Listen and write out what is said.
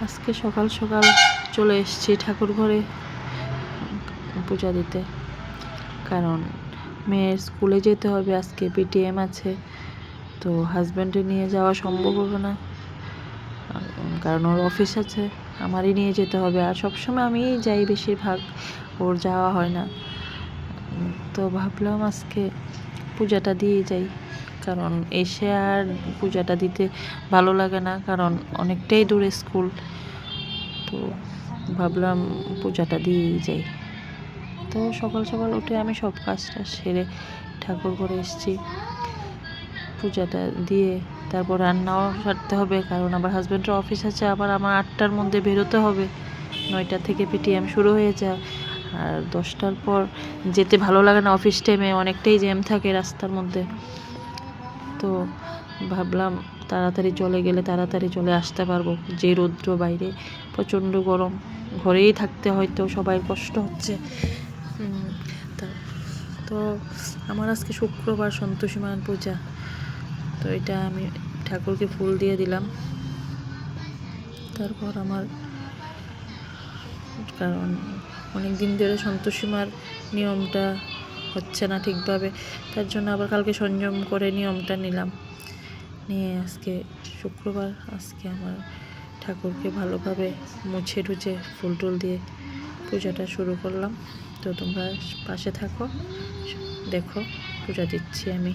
আজকে সকাল সকাল চলে এসেছি ঠাকুর ঘরে পূজা দিতে, কারণ মেয়ের স্কুলে যেতে হবে। আজকে পিটিএম আছে, তো হাজব্যান্ডে নিয়ে যাওয়া সম্ভব হবে না, কারণ ওর অফিস আছে, আমারই নিয়ে যেতে হবে। আর সবসময় আমিই যাই, বেশিরভাগ ওর যাওয়া হয় না। তো ভাবলাম আজকে পূজাটা দিয়ে যাই, কারণ এসে আর পূজাটা দিতে ভালো লাগে না, কারণ অনেকটাই দূরে স্কুল। তো ভাবলাম পূজাটা দিয়েই যাই। তো সকাল সকাল উঠে আমি সব কাজটা সেরে ঠাকুর ঘরে এসেছি। পূজাটা দিয়ে তারপর রান্নাও সারতে হবে, কারণ আবার হাজব্যান্ডের অফিস আছে, আবার আমার 8টার মধ্যে বেরোতে হবে। 9টা থেকে পিটিএম শুরু হয়ে যায়, আর 10টার পর যেতে ভালো লাগে না। অফিস টাইমে অনেকটাই জ্যাম থাকে রাস্তার মধ্যে। তো ভাবলাম তাড়াতাড়ি চলে গেলে তাড়াতাড়ি চলে আসতে পারবো। যে রৌদ্র বাইরে, প্রচণ্ড গরম, ঘরেই থাকতে হয়তো সবাই কষ্ট হচ্ছে। তো আমার আজকে শুক্রবার সন্তোষী মায়ের পূজা, তো এটা আমি ঠাকুরকে ফুল দিয়ে দিলাম। তারপর আমার, কারণ অনেক দিন ধরে সন্তোষী মার নিয়মটা হচ্ছে না ঠিকভাবে, তার জন্য আবার কালকে সংযম করে নিয়মটা নিলাম। নিয়ে আজকে শুক্রবার, আজকে আমার ঠাকুরকে ভালোভাবে মুছে টুছে ফুল টুল দিয়ে পূজাটা শুরু করলাম। তো তোমরা পাশে থাকো, দেখো পূজা দিচ্ছি আমি।